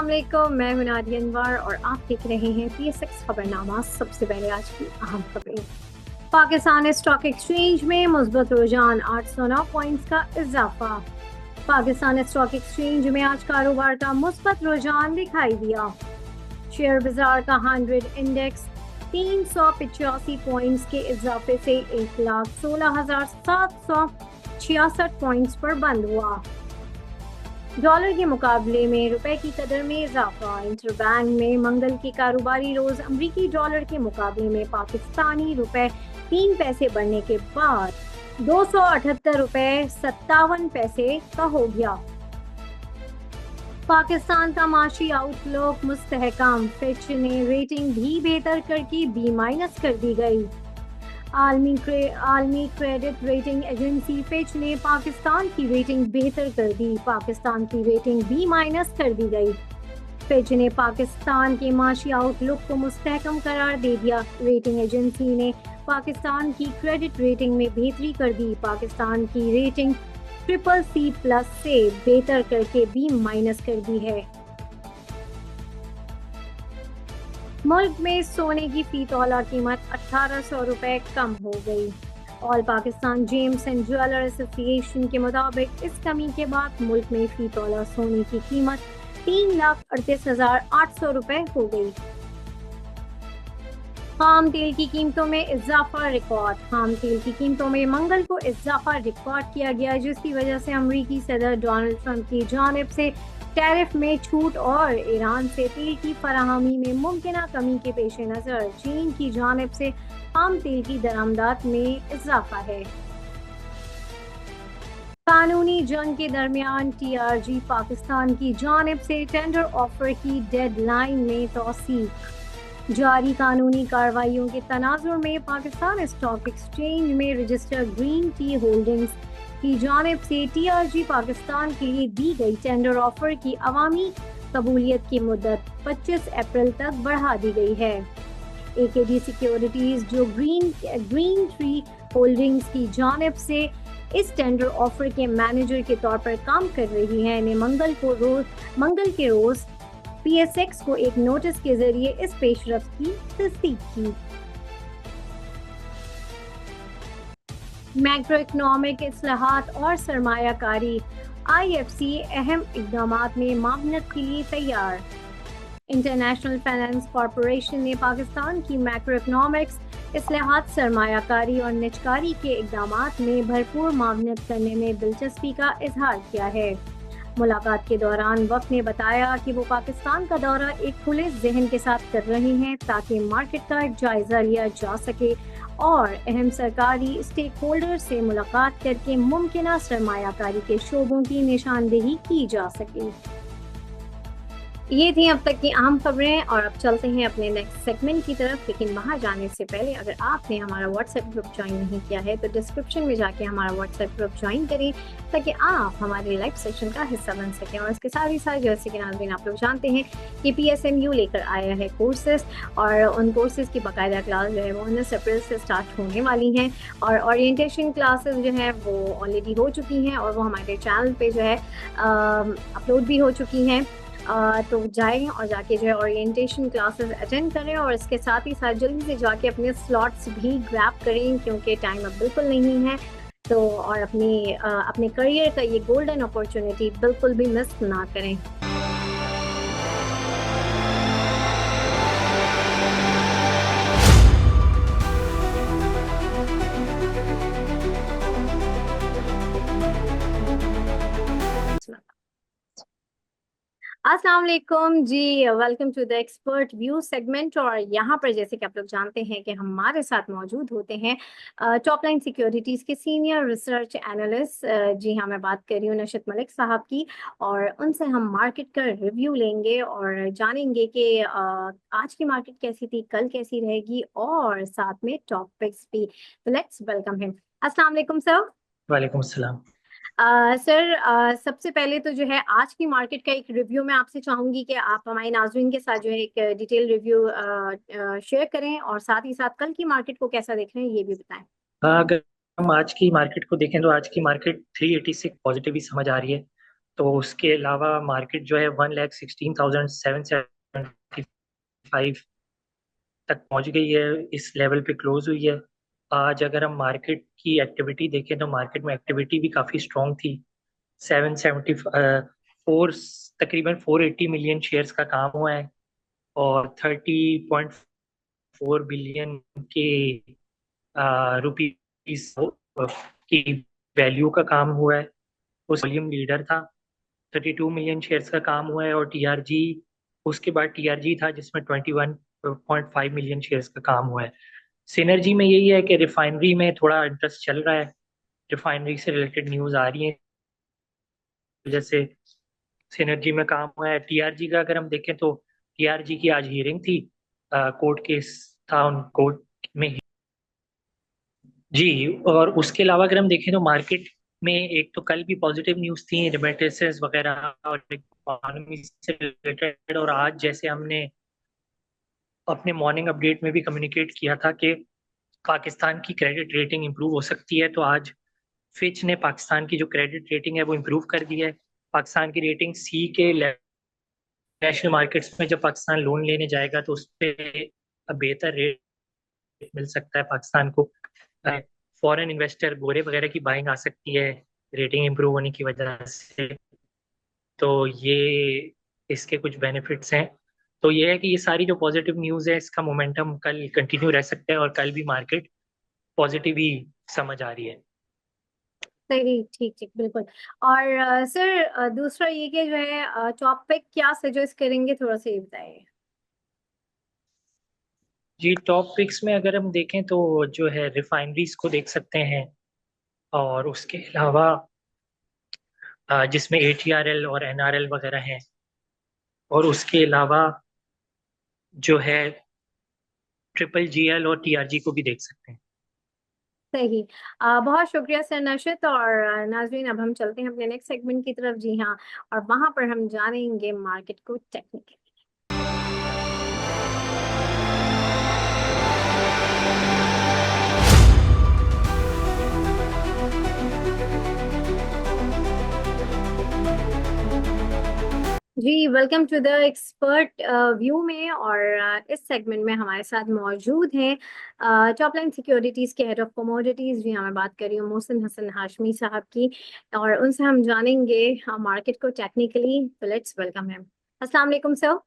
अस्सलाम वालेकुम, मैं हूं नादिया अनवर और आप देख रहे हैं PSX खबरनामा। सबसे पहले आज की अहम खबरें। पाकिस्तान स्टॉक एक्सचेंज में मुस्बत रुझान, 809 पॉइंट्स का इजाफा। पाकिस्तान स्टॉक एक्सचेंज में आज कारोबार का मुस्बत रुझान दिखाई दिया। शेयर बाजार का 100 इंडेक्स 385 पॉइंट्स के इजाफे से 1,16,766 पॉइंट्स पर बंद हुआ। डॉलर के मुकाबले में रुपए की कदर में इजाफा। इंटरबैंक में मंगल के कारोबारी रोज अमरीकी डॉलर के मुकाबले में पाकिस्तानी रुपए 3 पैसे बढ़ने के बाद 278 रुपए 57 पैसे का हो गया। पाकिस्तान का माशी आउटलुक मुस्तहकम, फिच ने रेटिंग भी बेहतर करके B- कर दी गई। आलमी क्रेडिट रेटिंग एजेंसी फिच ने पाकिस्तान की रेटिंग बेहतर कर दी। पाकिस्तान की रेटिंग B- कर दी गई। फिच ने पाकिस्तान के माशी आउटलुक को मुस्तहकम करार दे दिया। रेटिंग एजेंसी ने पाकिस्तान की क्रेडिट रेटिंग में बेहतरी कर दी। पाकिस्तान की रेटिंग CCC+ से बेहतर करके B- कर दी है। मुल्क में सोने की फी तोला कीमत 1800 रुपए कम हो गई। All Pakistan James and jeweller association के मुताबिक इस कमी के बाद मुल्क में फी तोला सोने की कीमत 3,38,800 रुपए हो गई। खाम तेल की कीमतों में इजाफा रिकॉर्ड। खाम तेल की कीमतों में मंगल को इजाफा रिकॉर्ड किया गया, जिसकी वजह से अमरीकी सदर डोनाल्ड ट्रंप की जानिब से टैरिफ में छूट और ईरान से तेल की फराहमी में मुमकिन कमी के पेश नज़र चीन की जानिब से खाम तेल की दरामदात में इजाफा है। कानूनी जंग के दरमियान TRG पाकिस्तान की जानिब से टेंडर ऑफर की डेडलाइन में तौसीक। जारी कानूनी कार्रवाइयों के तनाजुर में पाकिस्तान स्टॉक एक्सचेंज में रजिस्टर्ड ग्रीन टी होल्डिंग्स की जानिब से TRG पाकिस्तान के लिए दी गई टेंडर ऑफर की अवामी कबूलियत की मुद्दत 25 अप्रैल तक बढ़ा दी गई है। AKD सिक्योरिटीज, जो ग्रीन ट्री होल्डिंग्स की जानिब से इस टेंडर ऑफर के मैनेजर के तौर पर काम कर रही है, ने मंगल के रोज PSX को एक नोटिस के जरिए इस पेशरफ्त की तस्दीक की। मैक्रो इकनॉमिक इस्लाहात और सरमायाकारी, IFC अहम इक़दामात में मावनत के लिए तैयार। इंटरनेशनल फाइनेंस कॉरपोरेशन ने पाकिस्तान की मैक्रो इकनॉमिक्स इस्लाहात, सरमायाकारी और निजकारी के इक़दामात में भरपूर मावनत करने में दिलचस्पी का इजहार किया है। मुलाकात के दौरान वफ़द ने बताया कि वो पाकिस्तान का दौरा एक खुले जहन के साथ कर रहे हैं ताकि मार्केट का जायजा लिया जा सके और अहम सरकारी स्टेक होल्डर से मुलाकात करके मुमकिन सरमायाकारी के शोबों की निशानदेही की जा सके। ये थी अब तक की अहम खबरें और अब चलते हैं अपने नेक्स्ट सेगमेंट की तरफ। लेकिन वहाँ जाने से पहले अगर आपने हमारा व्हाट्सएप ग्रुप ज्वाइन नहीं किया है तो डिस्क्रिप्शन में जाके हमारा व्हाट्सएप ग्रुप ज्वाइन करें ताकि आप हमारे लाइव सेशन का हिस्सा बन सकें। और इसके साथ ही साथ जैसे कि नाज़रीन आप लोग जानते हैं कि PSMU लेकर आया है कोर्सेज और उन कोर्सेज की बाकायदा क्लास जो है वो 19 अप्रैल से स्टार्ट होने वाली हैं और ओरिएंटेशन क्लासेस जो है वो ऑलरेडी हो चुकी हैं और वो हमारे चैनल पे जो है अपलोड भी हो चुकी हैं। तो जाएं और जाके जो है ओरिएंटेशन क्लासेस अटेंड करें और इसके साथ ही साथ जल्दी से जाके अपने स्लॉट्स भी ग्रैब करें क्योंकि टाइम अब बिल्कुल नहीं है। तो और अपने करियर का ये गोल्डन अपॉर्चुनिटी बिल्कुल भी मिस ना करें। अस्सलाम वालेकुम जी, welcome to the expert view segment. और यहाँ पर जैसे कि आप लोग जानते हैं कि हमारे साथ मौजूद होते हैं टॉप लाइन सिक्योरिटीज़ के सीनियर रिसर्च एनालिस्ट, जी हाँ, मैं बात कर रही हूँ नशत मलिक साहब की। और उनसे हम मार्केट का रिव्यू लेंगे और जानेंगे कि आज की मार्केट कैसी थी, कल कैसी रहेगी और साथ में टॉपिक्स भी। तो लेट्स वेलकम हिम। अस्सलाम वालेकुम सर। वालेकुम अस्सलाम। सर, सबसे पहले तो जो है आज की मार्केट का एक रिव्यू मैं आपसे चाहूंगी कि आप हमारे नाज़रीन के साथ जो है एक डिटेल रिव्यू शेयर करें और साथ ही साथ कल की मार्केट को कैसा देख रहे हैं ये भी बताएं। अगर हम आज की मार्केट को देखें तो आज की मार्केट 386 पॉजिटिव ही समझ आ रही है तो उसके अलावा मार्केट जो है 1,16,775 तक पहुंच गई है, इस लेवल पे क्लोज हुई है। आज अगर हम मार्केट की एक्टिविटी देखें तो मार्केट में एक्टिविटी भी काफ़ी स्ट्रॉन्ग थी। 774 तकरीबन 480 मिलियन शेयर्स का काम हुआ है, और 30.4 बिलियन के रुपीस की वैल्यू का काम हुआ है। उस वॉल्यूम लीडर था, 32 मिलियन शेयर्स का काम हुआ है। और टीआरजी, उसके बाद टीआरजी था जिसमें 21.5 मिलियन शेयर्स का काम हुआ है। सिनर्जी में यही है कि रिफाइनरी में थोड़ा इंटरेस्ट चल रहा है, रिफाइनरी से रिलेटेड न्यूज आ रही है, जैसे सिनर्जी में काम हुआ है। टीआरजी का अगर हम देखें तो टीआरजी की आज हियरिंग थी, कोर्ट केस था उन कोर्ट में। जी, और उसके अलावा अगर हम देखें तो मार्केट में एक तो कल भी पॉजिटिव न्यूज़ थी, रेमिटेंसेस वगैरह और इकोनॉमी से रिलेटेड। और आज जैसे हमने अपने मॉर्निंग अपडेट में भी कम्युनिकेट किया था कि पाकिस्तान की क्रेडिट रेटिंग इंप्रूव हो सकती है, तो आज फिच ने पाकिस्तान की जो क्रेडिट रेटिंग है वो इंप्रूव कर दी है। पाकिस्तान की रेटिंग सी के नेशनल मार्केट्स में जब पाकिस्तान लोन लेने जाएगा तो उस पर बेहतर रेट मिल सकता है पाकिस्तान को। फॉरेन इन्वेस्टर गोरे वगैरह की बाइंग आ सकती है रेटिंग इंप्रूव होने की वजह से। तो ये इसके कुछ बेनिफिट्स हैं। तो ये है कि ये सारी जो पॉजिटिव न्यूज़ है इसका मोमेंटम कल कंटिन्यू रह सकता है, और कल भी मार्केट पॉजिटिव ही समझ आ रही है। सही, ठीक ठीक, बिल्कुल। और सर, दूसरा ये कि जो है टॉपिक क्या सजेस्ट करेंगे, थोड़ा सा ये बताइए। जी, टॉप पिक्स में अगर हम देखें तो जो है रिफाइनरीज को देख सकते हैं, और उसके अलावा जिसमें एटीआरएल और एनआरएल वगैरह हैं। और उसके अलावा जो है ट्रिपल जीएल और टीआरजी को भी देख सकते हैं। सही। बहुत शुक्रिया सर नशित और नाजरीन, अब हम चलते हैं अपने नेक्स्ट सेगमेंट की तरफ। जी हाँ, और वहां पर हम जानेंगे मार्केट को टेक्निकली। जी, welcome to the expert view में। और इस सेगमेंट में हमारे साथ मौजूद हैं टॉप लाइन सिक्योरिटीज के हेड ऑफ कमोडिटीज। जी हाँ, मैं बात कर रही हूँ मोहसिन हसन हाशमी साहब की, और उनसे हम जानेंगे मार्केट को टेक्निकली। तो लेट्स वेलकम हिम। अस्सलाम वालेकुम सर।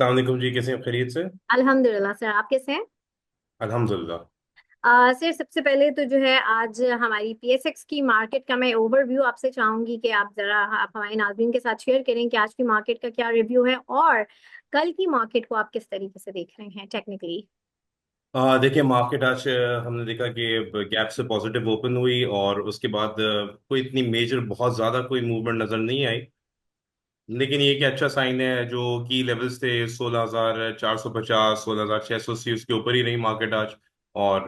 सलामकुम जी, कैसे हैं? खैरियत से? अल्हम्दुलिल्लाह सर, आप कैसे हैं? अल्हम्दुलिल्लाह। सर, सबसे पहले तो जो है आज हमारी पीएसएक्स की मार्केट का मैं ओवरव्यू आपसे चाहूंगी कि आप हमारे नाज़रीन के साथ शेयर करें कि आज की मार्केट का क्या रिव्यू है, और कल की मार्केट को आप किस तरीके से देख रहे हैं टेक्निकली। देखिए, मार्केट आज हमने देखा कि गैप से पॉजिटिव ओपन हुई, और उसके बाद कोई इतनी मेजर बहुत ज़्यादा कोई मूवमेंट नज़र नहीं आई। लेकिन ये कि अच्छा साइन है, जो की लेवल्स थे 16,450, 16,680, उसके ऊपर ही रही मार्केट आज। और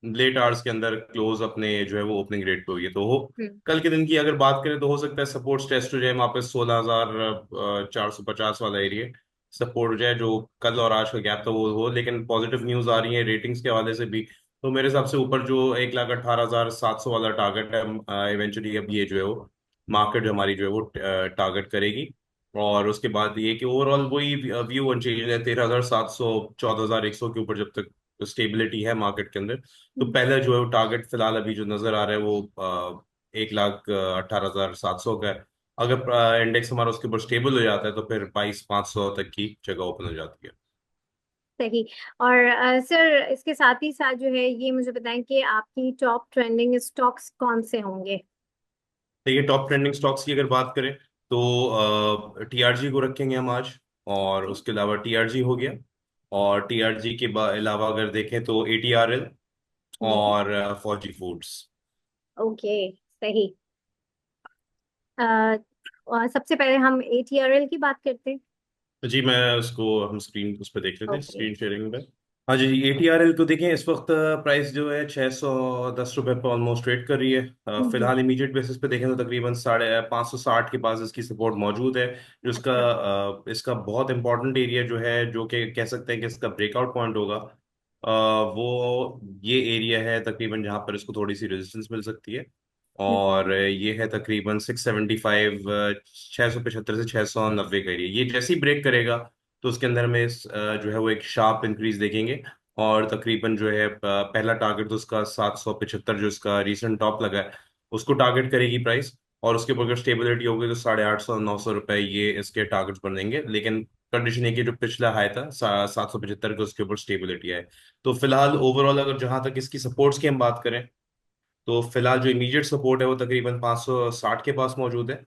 लेट आवर्स के अंदर क्लोज अपने जो है वो ओपनिंग रेट पे हुई है। तो हो हम्म। कल के दिन की अगर बात करें तो हो सकता है सपोर्ट्स टेस्ट हो जाए वहाँ पे 16,450 वाला एरिया सपोर्ट हो जाए, जो कल और आज का गैप था वो हो। लेकिन पॉजिटिव न्यूज आ रही है रेटिंग्स के हवाले से भी, तो मेरे हिसाब से ऊपर जो 1,18,700 वाला टारगेट है, इवेंचुअली अब ये जो है वो मार्केट जो हमारी जो है वो टारगेट करेगी। और उसके बाद ये कि ओवरऑल वही व्यू अनचेंज है, 13,700, 14,100 के ऊपर जब तक स्टेबिलिटी है मार्केट के अंदर। तो पहले जो है वो टारगेट फिलहाल अभी जो नजर आ रहा है वो 1,18,700 का है। अगर इंडेक्स हमारा उसके ऊपर स्टेबल हो जाता है तो फिर 22,500 तक की जगह ओपन हो जाती है। सही। और सर, इसके साथ ही साथ जो है ये मुझे बताएं कि आपकी टॉप ट्रेंडिंग स्टॉक्स कौन से होंगे। देखिए, टॉप ट्रेंडिंग स्टॉक्स की अगर बात करें तो टीआरजी को रखेंगे हम आज। और उसके अलावा टीआरजी हो गया, और टीआरजी के अलावा अगर देखें तो एटीआरएल हम्म। और फौजी फूड्स। ओके, सही। अ, और सबसे पहले हम एटीआरएल की बात करते हैं। तो जी, मैं उसको हम स्क्रीन उस पर देख लेते हैं, ओके। स्क्रीन शेयरिंग में। हाँ जी, एटीआरएल को देखें, इस वक्त प्राइस जो है 610 रुपये पर ऑलमोस्ट ट्रेड कर रही है। हम्म। फिलहाल इमीडिएट बेसिस पे देखें तो तकरीबन 560 के पास इसकी सपोर्ट मौजूद है। जो इसका अच्छा। इसका बहुत इंपॉर्टेंट एरिया जो है, जो कि कह सकते हैं कि इसका ब्रेकआउट पॉइंट होगा, वो ये एरिया है तकरीबन, जहाँ पर इसको थोड़ी सी रेजिस्टेंस मिल सकती है। और ये है तकरीबन 675, 675 से 690 का एरिया। ये जैसे ही ब्रेक करेगा तो उसके अंदर में जो है वो एक शार्प इंक्रीज देखेंगे। और तकरीबन जो है पहला टारगेट तो उसका 775, जो इसका रीसेंट टॉप लगा है, उसको टारगेट करेगी प्राइस। और उसके ऊपर अगर स्टेबिलिटी होगी तो 850 900 रुपए ये इसके टारगेट्स बन देंगे। लेकिन कंडीशन है कि जो पिछला हाई था 775 का, उसके ऊपर स्टेबिलिटी है। तो फिलहाल ओवरऑल अगर जहां तक इसकी सपोर्ट्स की हम बात करें, तो फिलहाल जो इमीडिएट सपोर्ट है वो तकरीबन 560 के पास मौजूद है,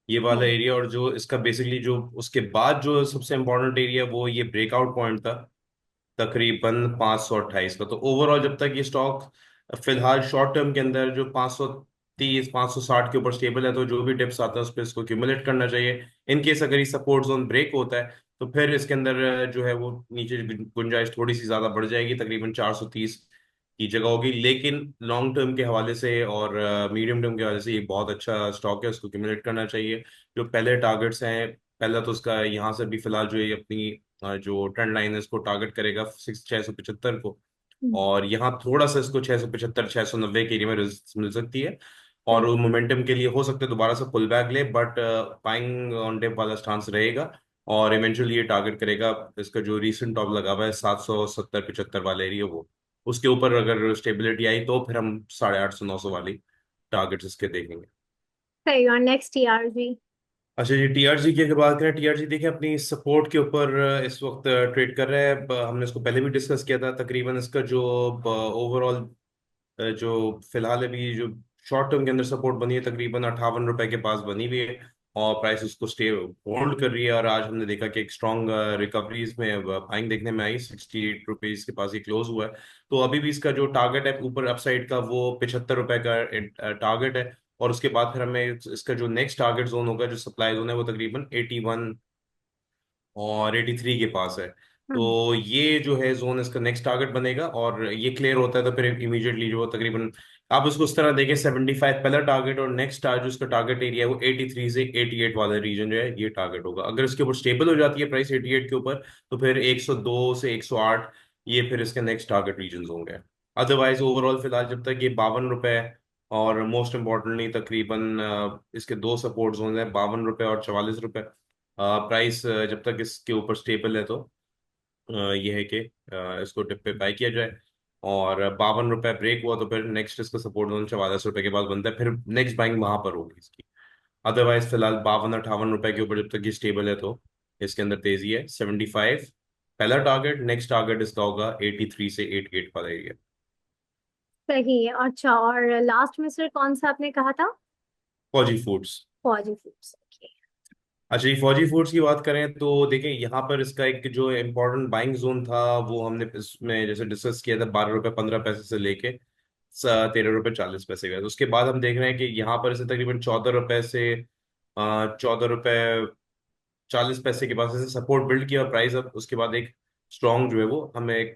ये वाला हम्म। एरिया। और जो इसका बेसिकली जो उसके बाद जो सबसे इम्पोर्टेंट एरिया वो ये ब्रेकआउट पॉइंट था तकरीबन 528 का। तो ओवरऑल जब तक ये स्टॉक फिलहाल शॉर्ट टर्म के अंदर जो 530 560 के ऊपर स्टेबल है, तो जो भी डिप्स आता है उस पर इसको क्यूमुलेट करना चाहिए। इन केस अगर ये सपोर्ट जोन ब्रेक होता है तो फिर इसके अंदर जो है वो नीचे गुंजाइश थोड़ी सी ज्यादा बढ़ जाएगी, तकरीबन 430 की जगह होगी। लेकिन लॉन्ग टर्म के हवाले से और मीडियम टर्म के हवाले से ये बहुत अच्छा स्टॉक है, उसको क्यूमुलेट करना चाहिए। जो पहले टारगेट्स हैं, पहला तो उसका यहाँ से भी फिलहाल जो ये अपनी जो ट्रेंड लाइन है इसको टारगेट करेगा 675 को। हम्म। और यहाँ थोड़ा सा इसको 675 690 के एरिया में रेजिस्टेंस मिल सकती है। और सही। मोमेंटम के लिए हो सकता है दोबारा से पुल बैक ले, बट बाइंग ऑन डिप वाला स्टांस रहेगा। और इवेंचुअली ये टारगेट करेगा इसका जो रीसेंट टॉप लगा हुआ है 770 75 वाला एरिया, वो उसके ऊपर अगर स्टेबिलिटी आई तो फिर हम 850 900 वाली टारगेट्स इसके देखेंगे। सही। और नेक्स्ट ईयर जी। अच्छा जी, टीआरजी की अगर बात करें, टीआरजी देखिए अपनी सपोर्ट के ऊपर इस वक्त ट्रेड कर रहा है। हमने इसको पहले भी डिस्कस किया था। तकरीबन इसका जो ओवरऑल जो फिलहाल अभी जो शॉर्ट टर्म के अंदर सपोर्ट बनी है तकरीबन 58 रुपए के पास बनी हुई है। और प्राइस उसको स्टे होल्ड कर रही है। और आज हमने देखा कि एक स्ट्रॉन्ग रिकवरीज में बाइंग देखने में आई, 68 रुपीज के पास ये क्लोज हुआ है। तो अभी भी इसका जो टारगेट है ऊपर अपसाइड का वो 75 रुपए का टारगेट है। और उसके बाद फिर हमें इसका जो नेक्स्ट टारगेट जोन होगा, जो सप्लाई जोन है, वो तकरीबन 81 और 83 के पास है। हम्म। तो ये जो है जोन इसका नेक्स्ट टारगेट बनेगा। और ये क्लियर होता है तो फिर इमीडिएटली जो तकरीबन आप इसको उस तरह देखें, 75 पहला टारगेट और नेक्स्ट जो इसका टारगेट एरिया है वो 83 से 88 वाला रीजन जो है ये टारगेट होगा। अगर इसके ऊपर स्टेबल हो जाती है प्राइस 88 के ऊपर, तो फिर 102 से 108 ये फिर इसके नेक्स्ट टारगेट रीजन होंगे। अदरवाइज ओवरऑल फिलहाल जब तक ये 52 रुपए, और मोस्ट इम्पोर्टेंटली तकरीबन इसके दो सपोर्ट जोन है 52 रुपए और 44 रुपए। प्राइस जब तक इसके ऊपर स्टेबल है तो ये है कि इसको डिप पे बाय किया जाए। और 52 रुपए ब्रेक हुआ तो फिर नेक्स्ट इसका सपोर्ट जोन 44 रुपए के बाद बनता है, फिर नेक्स्ट बाइंग वहां पर होगी इसकी। अदरवाइज फिलहाल 52 58 रुपए के ऊपर जब तक ये स्टेबल है तो इसके अंदर तेजी है। 75 पहला टारगेट, नेक्स्ट टारगेट इसका होगा 83 से 88 वाला एरिया। सही है। अच्छा, और लास्ट में सर कौन सा आपने कहा था? फौजी फूड्स। फौजी फूड्स। ओके। अच्छा, ये फौजी फूड्स की बात करें तो देखें यहाँ पर इसका एक जो इम्पोर्टेंट बाइंग जोन था वो हमने इसमें जैसे डिस्कस किया था 12 रुपए 15 पैसे से लेके 13 रुपए 40 पैसे का। तो उसके बाद हम देख रहे हैं कि यहाँ पर इसे तकरीबन 14 रुपए से 14 रुपए 40 पैसे के पास ऐसे सपोर्ट बिल्ड किया। और प्राइस अब उसके बाद एक स्ट्रॉन्ग जो है वो हमें एक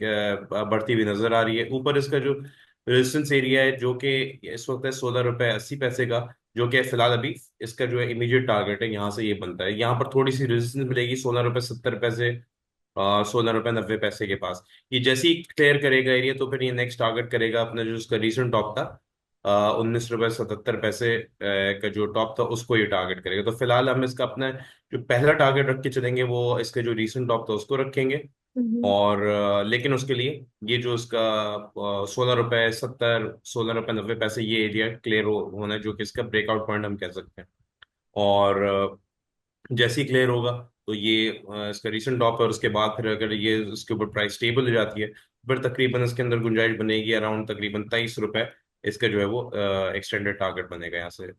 बढ़ती हुई नजर आ रही है। ऊपर इसका जो रेजिस्टेंस एरिया है जो कि इस वक्त है 16 रुपए 80 पैसे का, जो कि फिलहाल अभी इसका जो है इमीडिएट टारगेट है, यहाँ से ये बनता है। यहाँ पर थोड़ी सी रेजिस्टेंस मिलेगी 16 रुपए 70 पैसे, 16 रुपए 90 पैसे के पास। ये जैसे ही क्लियर करेगा एरिया तो फिर ये नेक्स्ट टारगेट करेगा अपना जो उसका रीसेंट टॉप था 19 रुपए 77 पैसे का जो टॉप था, उसको ये टारगेट करेगा। तो फिलहाल हम इसका अपना जो पहला टारगेट रख के चलेंगे वो इसका जो रीसेंट टॉप था उसको रखेंगे। हम्म। और लेकिन उसके लिए ये जो इसका 16 रुपए 70 16 रुपए 90 पैसे ये एरिया क्लियर होना है, जो कि इसका ब्रेकआउट पॉइंट हम कह सकते हैं। और जैसे ही क्लियर होगा तो ये इसका रीसेंट टॉप है। और उसके बाद फिर अगर ये इसके ऊपर प्राइस स्टेबल हो जाती है, फिर तकरीबन इसके अंदर गुंजाइश बनेगी अराउंड तकरीबन 23 रुपए। इसका जो है वो एक्सटेंडेड टारगेट बनेगा यहाँ से।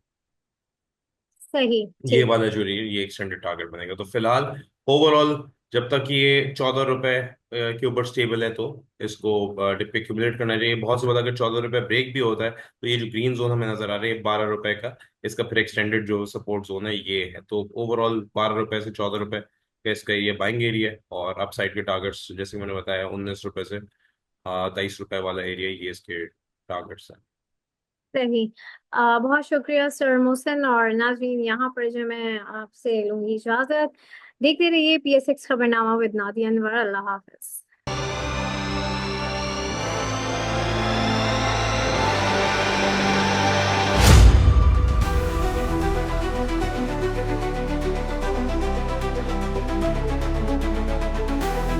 सही। ये ठीक। वाला जो ये एक्सटेंडेड टारगेट बनेगा। तो फिलहाल ओवरऑल जब तक ये 14 रुपए के ऊपर स्टेबल है तो इसको डिप पे क्यूमुलेट करना चाहिए। बहुत से बाद अगर 14 रुपए ब्रेक भी होता है तो ये जो ग्रीन जोन हमें नजर आ रही है 12 रुपए का, इसका फिर एक्सटेंडेड जो सपोर्ट जोन है ये है। तो ओवरऑल 12 रुपए से 14 रुपए का इसका ये बाइंग एरिया है। और अपसाइड के टारगेट्स जैसे मैंने बताया 19 रुपए से 23 रुपए वाला एरिया, ये इसके टारगेट्स हैं। सही। बहुत शुक्रिया सर मोहसिन और नाज़रीन। यहाँ पर जो मैं आपसे लूंगी इजाजत। देखते रहिए PSX खबरनामा विद नादिया अनवर। अल्लाह हाफिज।